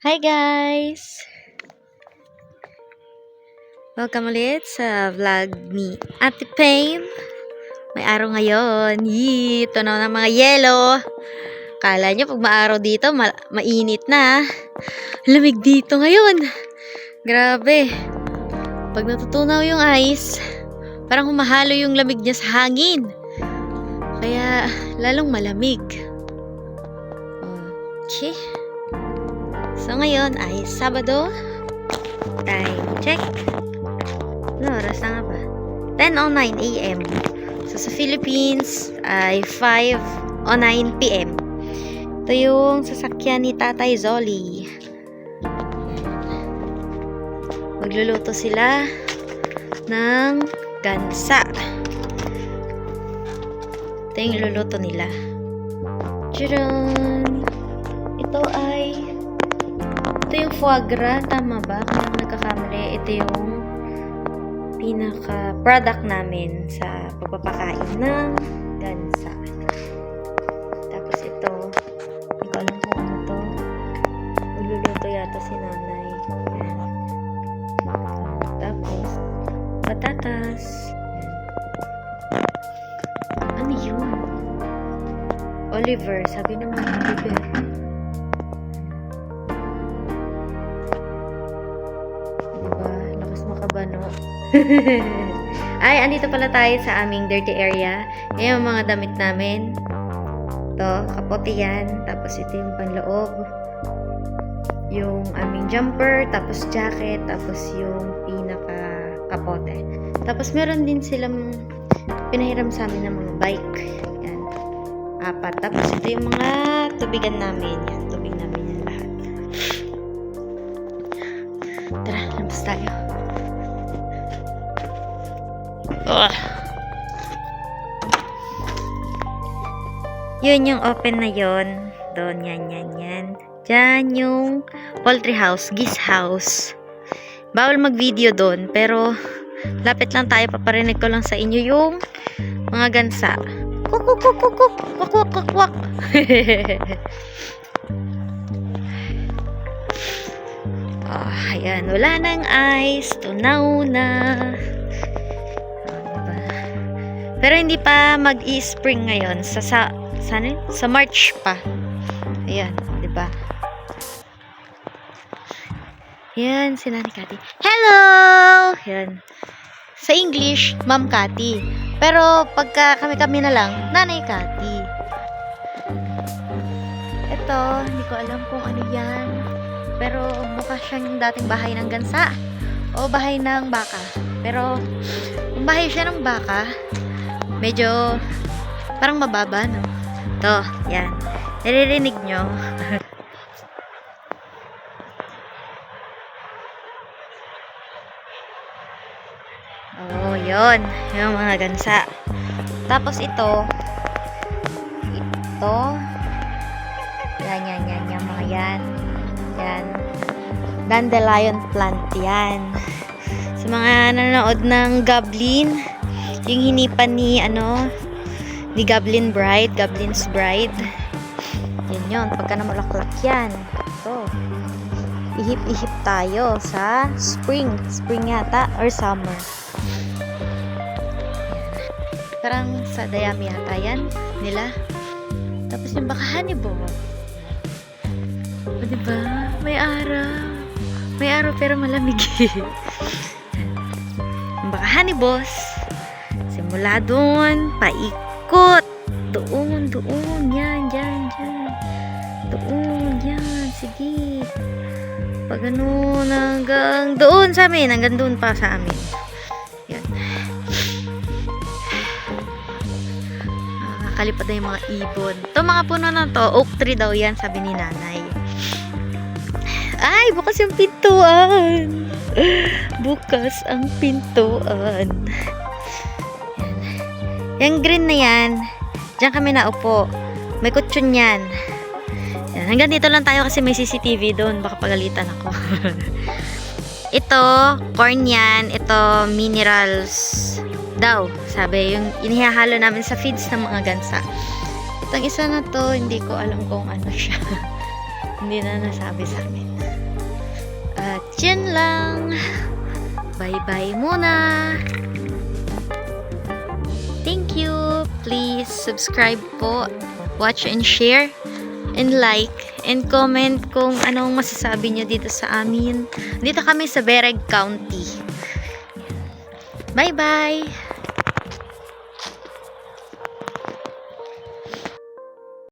Hi guys! Welcome ulit sa vlog ni Ate Payne. May araw ngayon. Yee! Ito na ng mga yelo. Kala nyo pag maaraw dito, mainit na. Lamig dito ngayon. Grabe. Pag natutunaw yung ice, parang humahalo yung lamig niya sa hangin. Kaya lalong malamig. Okay. So ngayon ay Sabado. Time check. No, oras na nga ba? 10:09 AM. So sa Philippines ay 5:09 PM. Ito yung sasakyan ni Tatay Zolly. Magluluto sila ng gansa. Ito yung luluto nila. Tcharan! Ito yung foie gras, tama ba? Kung nagkakamali, ito yung pinaka-product namin sa pagpapakain ng gansa. Tapos ito, hindi ko alam kung ano to. Magluluto yata si nanay. Yan. Tapos, patatas. Yan. Ano yun? Oliver, sabi naman Oliver. Makabano. Ay, andito pala tayo sa aming dirty area. Yan yung mga damit namin. Ito, kapote yan. Tapos ito yung panloob. Yung aming jumper, tapos jacket, tapos yung pinaka-kapote. Tapos meron din silang pinahiram sa amin ng mga bike. Yan. 4. Tapos ito yung mga tubigan namin. Yan, tubig namin yan lahat. Tara, labas tayo. Yun yung open na yun. Doon, yan. Diyan yung poultry house, geese house. Bawal mag-video doon, pero lapit lang tayo, paparinig ko lang sa inyo yung mga gansa. Kuk, kuk, kuk, kuk, kuk, kuk, kuk, kuk, kuk. Ayan, wala nang ice, tunaw na. Pero hindi pa mag-i-spring ngayon sa March pa. Ayan, 'di ba? Yan si Nanay Cathy. Hello. Yan. Sa English, Ma'am Cathy. Pero pagka kami na lang, Nanay Cathy. Ito, hindi ko alam kung ano 'yan. Pero mukha siyang dating bahay ng gansa o bahay ng baka. Pero kung bahay siya ng baka, medyo parang mababa, no? Ito, yan. Naririnig nyo. Oh, yun. Yung mga gansa. Tapos ito. Yan, yung mga yan. Yan. Dandelion plant yan. Sa mga nanonood ng Goblin, yung hinipan ni Goblin's Bride. Yan yun, pagka namulaklak yan. Ito. Ihip-ihip tayo sa spring yata or summer. Parang sa Dayami yata yan nila. Tapos yung baka hanibo. O diba? May araw pero malamig. Yung baka hanibos. Simula doon, paikot. Doon. Yan. Doon, yan. Sige. Pag ganun, hanggang doon sa amin. Hanggang doon pa sa amin. Yan. Nakakalipat na yung mga ibon. Ito mga puno na to, oak tree daw yan, sabi ni nanay. Ay, bukas yung pintuan. Bukas ang pintuan. Yung green na yan, diyan kami naupo. May kutsyon yan. Yan. Hanggang dito lang tayo kasi may CCTV doon. Baka pagalitan ako. Ito, corn yan. Ito, minerals daw. Sabi, yung inihahalo namin sa feeds ng mga gansa. Itong isa na to, hindi ko alam kung ano siya. Hindi na nasabi sa amin. At yun lang. Bye-bye muna. Thank you. Please subscribe po, watch and share, and like, and comment kung anong masasabi nyo dito sa amin. Dito kami sa Bereg County. Bye-bye!